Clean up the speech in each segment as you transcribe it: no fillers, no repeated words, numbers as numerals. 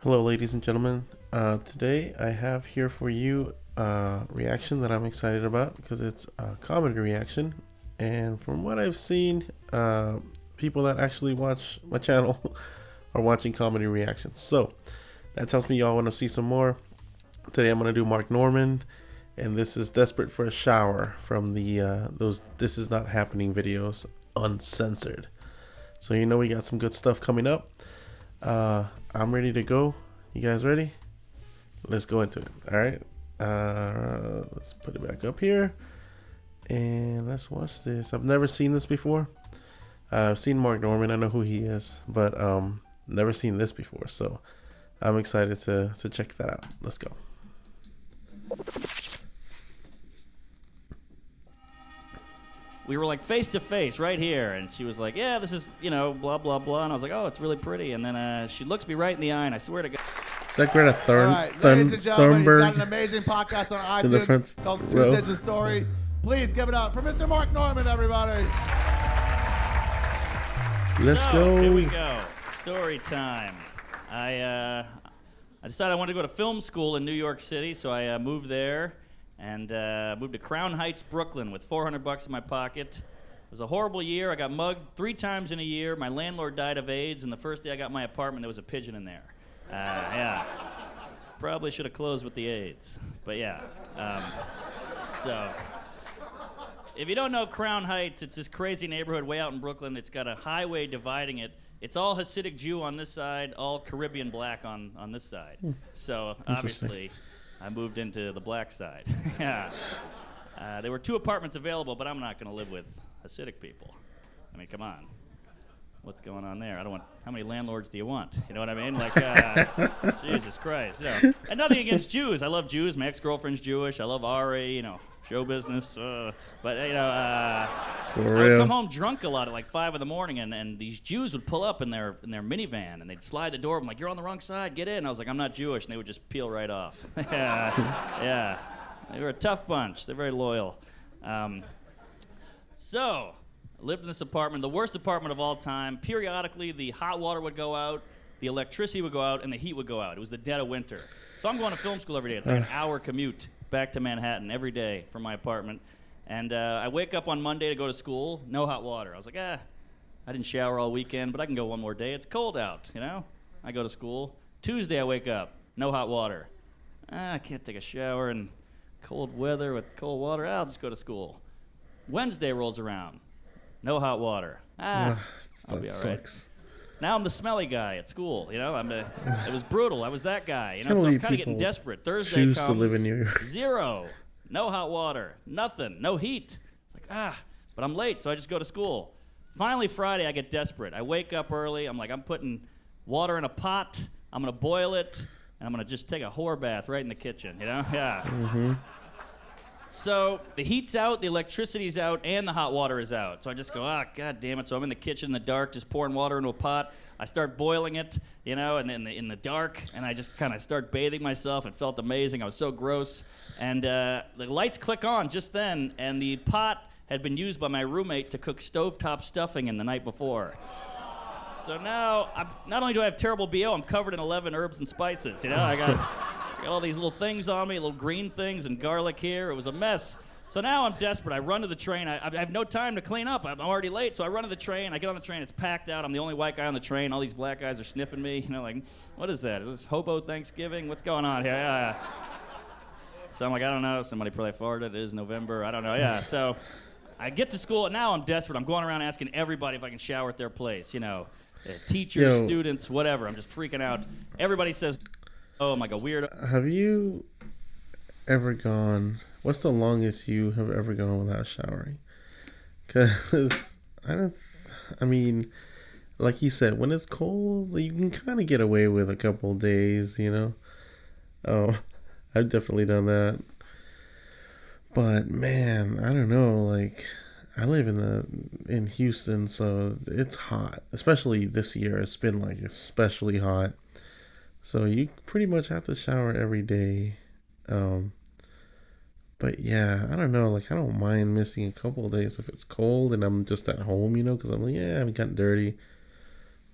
Hello, ladies and gentlemen. Today I have here for you a reaction that I'm excited about because it's a comedy reaction. And from what I've seen, people that actually watch my channel are watching comedy reactions. So that tells me y'all want to see some more. Today I'm going to do Mark Norman, and this is Desperate for a Shower from the those This Is Not Happening videos, uncensored. So we got some good stuff coming up. I'm ready to go. You guys ready? Let's go into it. All right. Let's put it back up here and let's watch this. I've never seen this before. I've seen Mark Norman. I know who he is, but never seen this before. So I'm excited to check that out. Let's go. We were like face to face right here, and she was like, yeah, this is, blah, blah, blah. And I was like, oh, it's really pretty. And then she looks me right in the eye, and I swear to God. Is that Greta All right, ladies and gentlemen, he's got an amazing podcast on in the iTunes front called row. Tuesdays with Story. Please give it up for Mr. Mark Norman, everybody. Let's go. Here we go. Story time. I decided I wanted to go to film school in New York City, so I moved there and moved to Crown Heights, Brooklyn with $400 in my pocket. It was a horrible year. I got mugged 3 times in a year. My landlord died of AIDS, and the first day I got my apartment, there was a pigeon in there. Yeah. Probably should have closed with the AIDS, but yeah. So, if you don't know Crown Heights, it's this crazy neighborhood way out in Brooklyn. It's got a highway dividing it. It's all Hasidic Jew on this side, all Caribbean black on this side. So, obviously, I moved into the black side. Yeah. There were 2 apartments available, but I'm not going to live with Hasidic people. I mean, come on. What's going on there? I don't want. How many landlords do you want? You know what I mean? Like, Jesus Christ. And nothing against Jews. I love Jews. My ex-girlfriend's Jewish. I love Ari. Show business. But I would come home drunk a lot at like 5 in the morning, and these Jews would pull up in their minivan, and they'd slide the door. I'm like, you're on the wrong side. Get in. I was like, I'm not Jewish, and they would just peel right off. Yeah. They were a tough bunch. They're very loyal. So. I lived in this apartment, the worst apartment of all time. Periodically, the hot water would go out, the electricity would go out, and the heat would go out. It was the dead of winter. So I'm going to film school every day. It's like an hour commute back to Manhattan every day from my apartment. And I wake up on Monday to go to school, no hot water. I was like, I didn't shower all weekend, but I can go one more day. It's cold out, I go to school. Tuesday, I wake up, no hot water. I can't take a shower in cold weather with cold water. I'll just go to school. Wednesday rolls around. No hot water. I'll be all right. Now I'm the smelly guy at school. It was brutal. I was that guy. So I'm kind of getting desperate. Thursday comes. To live in New York. 0. No hot water. Nothing. No heat. It's like, but I'm late, so I just go to school. Finally, Friday, I get desperate. I wake up early. I'm like, I'm putting water in a pot. I'm going to boil it, and I'm going to just take a whore bath right in the kitchen, Yeah. Mm-hmm. So the heat's out, the electricity's out, and the hot water is out. So I just go, God damn it. So I'm in the kitchen in the dark, just pouring water into a pot. I start boiling it, and then in the dark, and I just kind of start bathing myself. It felt amazing. I was so gross. And the lights click on just then, and the pot had been used by my roommate to cook stovetop stuffing in the night before. So now, not only do I have terrible BO, I'm covered in 11 herbs and spices. I got all these little things on me, little green things and garlic here. It was a mess. So now I'm desperate. I run to the train. I have no time to clean up. I'm already late. So I run to the train. I get on the train. It's packed out. I'm the only white guy on the train. All these black guys are sniffing me. Like, what is that? Is this hobo Thanksgiving? What's going on here? Yeah. So I'm like, I don't know. Somebody probably farted. It is November. I don't know. Yeah. So I get to school. Now I'm desperate. I'm going around asking everybody if I can shower at their place. Teachers, students, whatever. I'm just freaking out. Everybody says, oh, I'm like a weirdo. Have you ever gone? What's the longest you have ever gone without showering? Because I mean, like you said, when it's cold, you can kind of get away with a couple of days, Oh, I've definitely done that. But man, I don't know. Like, I live in Houston, so it's hot. Especially this year, it's been like especially hot. So you pretty much have to shower every day. But yeah, I don't know. Like, I don't mind missing a couple of days if it's cold and I'm just at home, because I'm like, yeah, I've gotten dirty.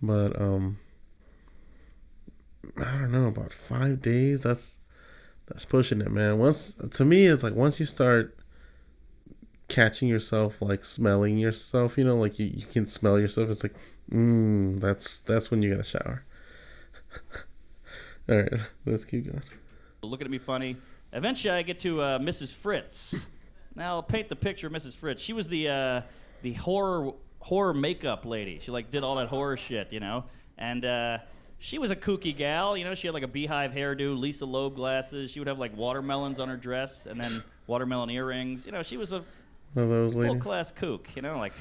But I don't know, about 5 days. That's pushing it, man. Once to me, it's like once you start catching yourself, like smelling yourself, like you can smell yourself. It's like, that's when you gotta shower. All right, let's keep going. Looking at me funny. Eventually, I get to Mrs. Fritz. Now, I'll paint the picture of Mrs. Fritz. She was the horror makeup lady. She did all that horror shit, and she was a kooky gal. She had like a beehive hairdo, Lisa Loeb glasses. She would have like watermelons on her dress and then watermelon earrings. She was a full-class kook. Like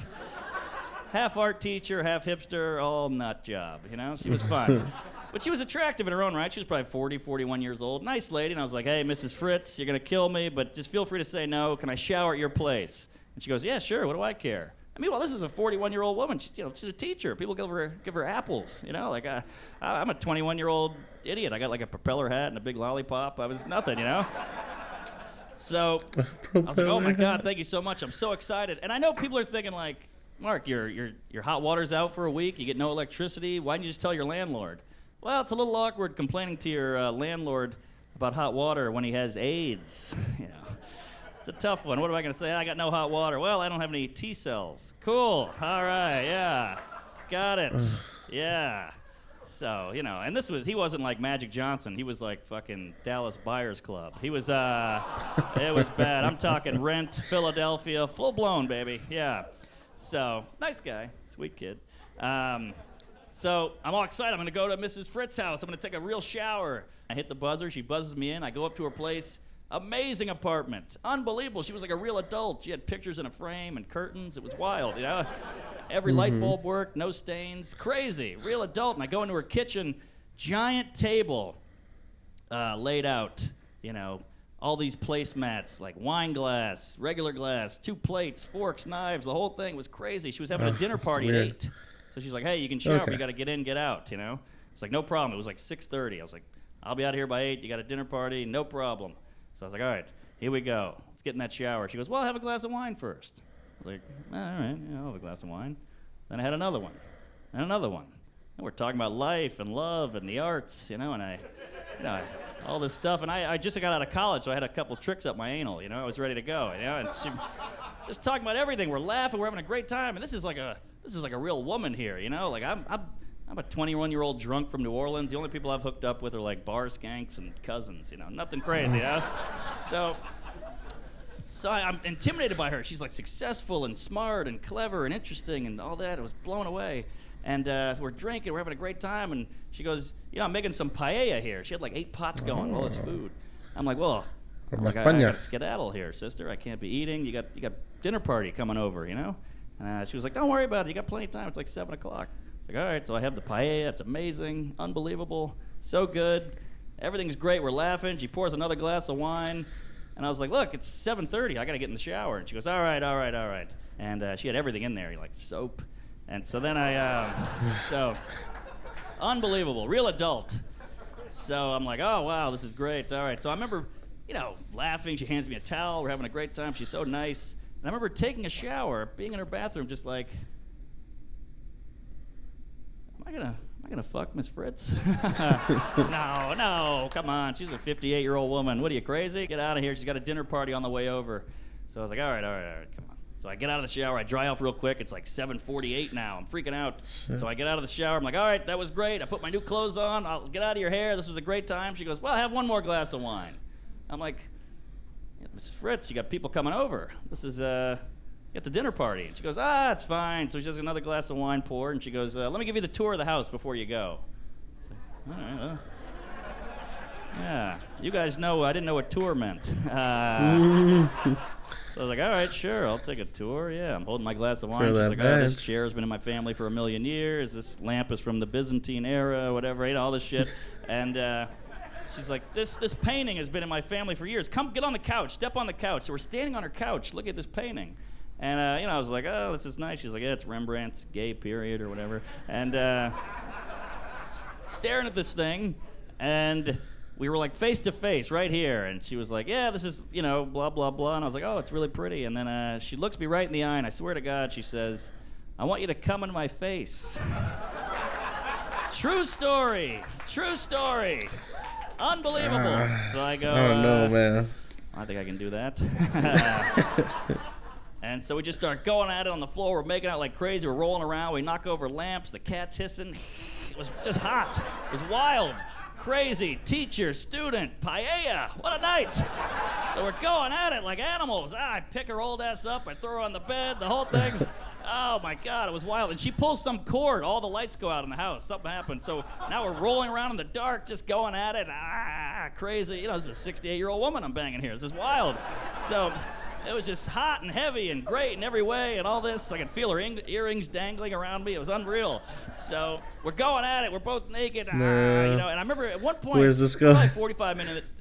half art teacher, half hipster, all nut job. She was fun. But she was attractive in her own right. She was probably 40, 41 years old. Nice lady. And I was like, hey, Mrs. Fritz, you're going to kill me, but just feel free to say no. Can I shower at your place? And she goes, yeah, sure. What do I care? I mean, well, this is a 41-year-old woman. She's a teacher. People give her apples. I'm a 21-year-old idiot. I got like a propeller hat and a big lollipop. I was nothing. So I was like, oh my God, thank you so much. I'm so excited. And I know people are thinking like, Mark, your hot water's out for a week. You get no electricity. Why didn't you just tell your landlord? Well, it's a little awkward complaining to your landlord about hot water when he has AIDS. It's a tough one. What am I going to say? I got no hot water. Well, I don't have any T cells. Cool. All right. Yeah. Got it. Yeah. So, and he wasn't like Magic Johnson. He was like fucking Dallas Buyers Club. He was, it was bad. I'm talking Rent, Philadelphia, full blown, baby. Yeah. So, nice guy. Sweet kid. So I'm all excited. I'm going to go to Mrs. Fritz's house. I'm going to take a real shower. I hit the buzzer. She buzzes me in. I go up to her place. Amazing apartment. Unbelievable. She was like a real adult. She had pictures in a frame and curtains. It was wild, Every light bulb worked. No stains. Crazy. Real adult. And I go into her kitchen. Giant table laid out. All these placemats, like wine glass, regular glass, 2 plates, forks, knives. The whole thing was crazy. She was having a dinner party at 8. So she's like, hey, you can shower, but you got to get in, get out, It's like, no problem. It was like 6:30. I was like, I'll be out here by 8. You got a dinner party, no problem. So I was like, all right, here we go. Let's get in that shower. She goes, well, have a glass of wine first. I was like, all right, I'll have a glass of wine. Then I had another one and another one. And we're talking about life and love and the arts, and all this stuff. And I just got out of college, so I had a couple tricks up my anal, I was ready to go, and she just talking about everything. We're laughing, we're having a great time, and this is like a real woman here, Like I'm a 21-year-old drunk from New Orleans. The only people I've hooked up with are like bar skanks and cousins, Nothing crazy, So I'm intimidated by her. She's like successful and smart and clever and interesting and all that. I was blown away. And so we're drinking, we're having a great time, and she goes, I'm making some paella here. She had like 8 pots going, all this food. I'm like, well, I got to skedaddle here, sister. I can't be eating. You got dinner party coming over, She was like, don't worry about it. You got plenty of time. It's like 7 o'clock. Like, all right, so I have the paella. It's amazing, unbelievable, so good. Everything's great. We're laughing. She pours another glass of wine. And I was like, look, it's 7:30. I got to get in the shower. And she goes, all right. And she had everything in there, like soap. And so then unbelievable, real adult. So I'm like, oh, wow, this is great. All right. So I remember, laughing. She hands me a towel. We're having a great time. She's so nice. And I remember taking a shower, being in her bathroom, just like, am I gonna fuck Miss Fritz? No, come on. She's a 58-year-old woman. What are you, crazy? Get out of here. She's got a dinner party on the way over. So I was like, all right, come on. So I get out of the shower. I dry off real quick. It's like 7:48 now. I'm freaking out. Shit. So I get out of the shower. I'm like, all right, that was great. I put my new clothes on. I'll get out of your hair. This was a great time. She goes, well, have one more glass of wine. I'm like, Mrs. Fritz, you got people coming over. This is at the dinner party. And she goes, it's fine. So she does another glass of wine poured, and she goes, let me give you the tour of the house before you go. I said, all right, yeah, you guys know, I didn't know what tour meant. So I was like, all right, sure, I'll take a tour. Yeah, I'm holding my glass of wine. She's like, this chair's been in my family for 1,000,000 years. This lamp is from the Byzantine era, whatever, all this shit. And she's like, this painting has been in my family for years. Come get on the couch, step on the couch. So we're standing on her couch, look at this painting. And, I was like, oh, this is nice. She's like, yeah, it's Rembrandt's gay period or whatever. And staring at this thing, and we were like face to face right here. And she was like, yeah, this is, blah, blah, blah. And I was like, oh, it's really pretty. And then she looks me right in the eye, and I swear to God, she says, I want you to come in my face. True story. True story. Unbelievable. So I go, I don't know, man. I think I can do that. And so we just start going at it on the floor. We're making out like crazy. We're rolling around. We knock over lamps. The cat's hissing. It was just hot. It was wild. Crazy. Teacher, student, paella. What a night. So we're going at it like animals. I pick her old ass up. I throw her on the bed. The whole thing. Oh, my God. It was wild. And she pulls some cord. All the lights go out in the house. Something happened. So now we're rolling around in the dark, just going at it. Crazy. You know, this is a 68-year-old woman I'm banging here. This is wild. So it was just hot and heavy and great in every way and all this. I could feel her earrings dangling around me. It was unreal. So we're going at it. We're both naked. You know, and I remember at one point, where's this going? Probably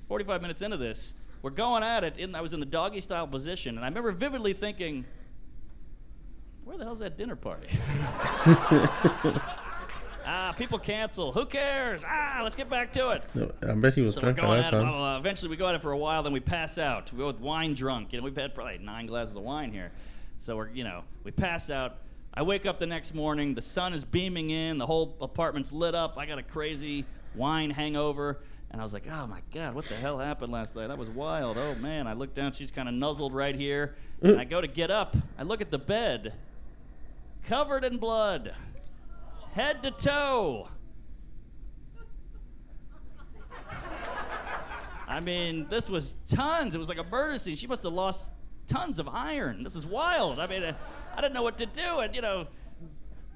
45 minutes into this, we're going at it. I was in the doggy style position, and I remember vividly thinking, where the hell's that dinner party? People cancel. Who cares? Let's get back to it. No, I bet he was So we're drunk at going that at it. time. Blah, blah, blah. Eventually, we go at it for a while. Then we pass out. We go with wine drunk. We've had probably 9 glasses of wine here. So we pass out. I wake up the next morning. The sun is beaming in. The whole apartment's lit up. I got a crazy wine hangover. And I was like, oh, my God, what the hell happened last night? That was wild. Oh, man. I look down. She's kind of nuzzled right here. And I go to get up. I look at the bed. Covered in blood. Head to toe. I mean, this was tons. It was like a murder scene. She must have lost tons of iron. This is wild. I mean, I didn't know what to do. And,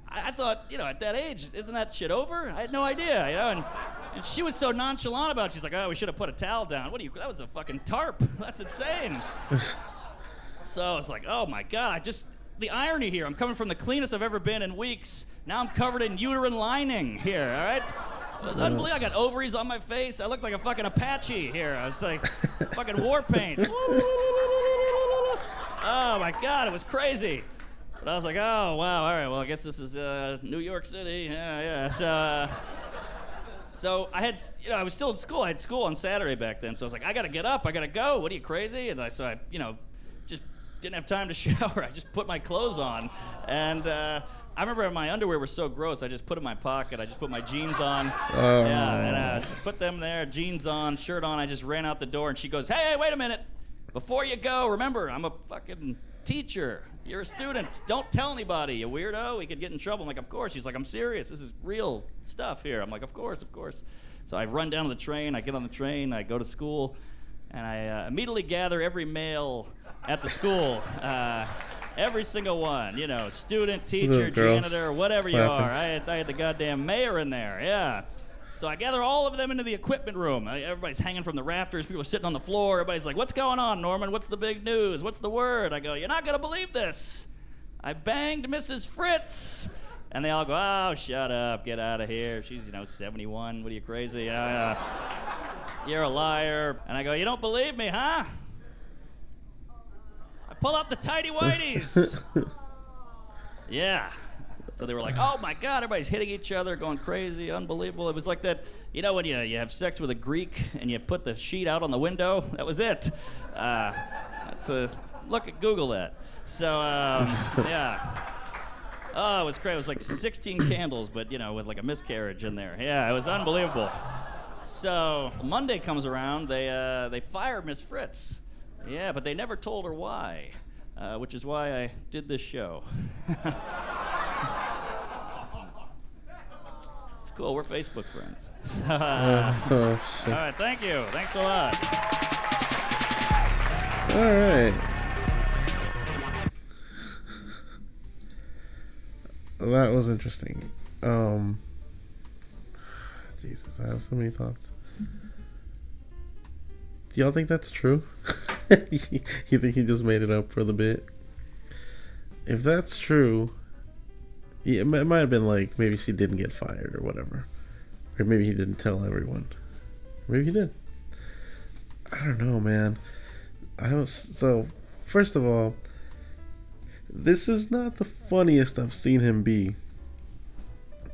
I thought, at that age, isn't that shit over? I had no idea, and she was so nonchalant about it. She's like, oh, we should have put a towel down. That was a fucking tarp. That's insane. So it's like, oh, my God. The irony here. I'm coming from the cleanest I've ever been in weeks. Now I'm covered in uterine lining here, all right? It was unbelievable. I got ovaries on my face. I looked like a fucking Apache here. I was like fucking war paint. Oh, my God. It was crazy. But I was like, oh, wow. All right, well, I guess this is New York City. Yeah. So I had, I was still in school. I had school on Saturday back then. So I was like, I got to get up. I got to go. What are you, crazy? And I just didn't have time to shower. I just put my clothes on. And I remember my underwear was so gross, I just put it in my pocket. I just put my jeans on. And I put them there, jeans on, shirt on. I just ran out the door, and she goes, hey, wait a minute. Before you go, remember, I'm a fucking teacher. You're a student. Don't tell anybody, you weirdo. We could get in trouble. I'm like, of course. She's like, I'm serious. This is real stuff here. I'm like, of course. So I run down to the train. I get on the train. I go to school. And I immediately gather every male at the school. Every single one, student, teacher, janitor, whatever you are. I had the goddamn mayor in there, yeah. So I gather all of them into the equipment room. Everybody's hanging from the rafters. People are sitting on the floor. Everybody's like, what's going on, Norman? What's the big news? What's the word? I go, you're not going to believe this. I banged Mrs. Fritz. And they all go, oh, shut up. Get out of here. She's, 71. What are you, crazy? You're a liar. And I go, you don't believe me, huh? Pull out the tighty whities. Yeah. So they were like, oh, my God, everybody's hitting each other, going crazy, unbelievable. It was like that, when you have sex with a Greek and you put the sheet out on the window? That was it. Google that. So, yeah. Oh, it was crazy. It was like 16 candles, but, with like a miscarriage in there. Yeah, it was unbelievable. So Monday comes around, they fire Miss Fritz. Yeah, but they never told her why, which is why I did this show. It's cool. We're Facebook friends. Shit. All right, thank you. Thanks a lot. All right. That was interesting. Jesus, I have so many thoughts. Do y'all think that's true? You think he just made it up for the bit? If that's true, yeah, it might have been like maybe she didn't get fired or whatever. Or maybe he didn't tell everyone. Maybe he did. I don't know, man. So, first of all, this is not the funniest I've seen him be.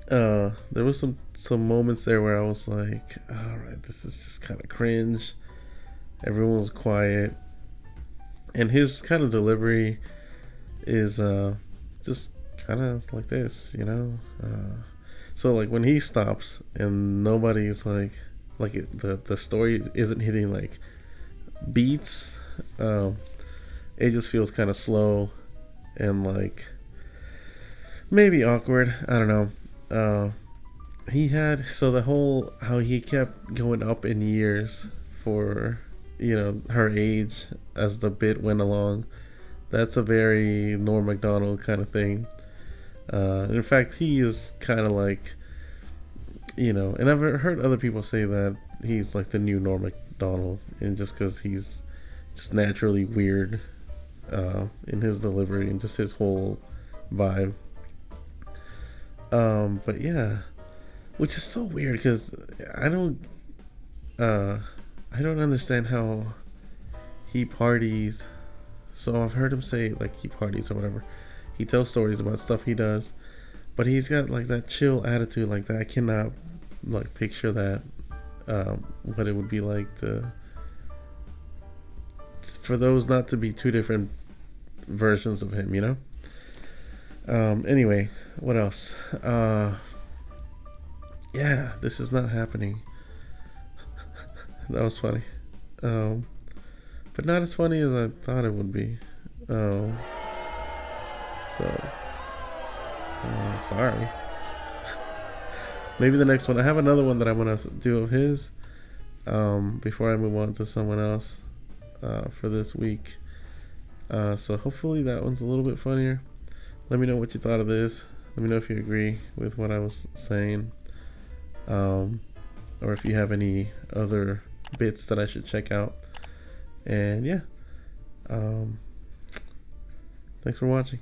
There was some moments there where I was like, alright, this is just kind of cringe. Everyone was quiet. And his kind of delivery is just kind of like this, So like when he stops and nobody's the story isn't hitting like beats, it just feels kind of slow and like maybe awkward. I don't know. He had so the whole how he kept going up in years for her age as the bit went along. That's a very Norm Macdonald kind of thing. In fact, he is kind of like, and I've heard other people say that he's like the new Norm Macdonald, and just because he's just naturally weird in his delivery and just his whole vibe. But yeah, which is so weird because I don't understand how he parties. So I've heard him say like he parties or whatever. He tells stories about stuff he does, but he's got like that chill attitude like that. I cannot like picture that, what it would be like for those not to be two different versions of him, Anyway, what else? Yeah, this is not happening. That was funny. But not as funny as I thought it would be. So, sorry. Maybe the next one. I have another one that I'm going to do of his before I move on to someone else for this week. So hopefully that one's a little bit funnier. Let me know what you thought of this. Let me know if you agree with what I was saying. Or if you have any other bits that I should check out. And yeah. Thanks for watching.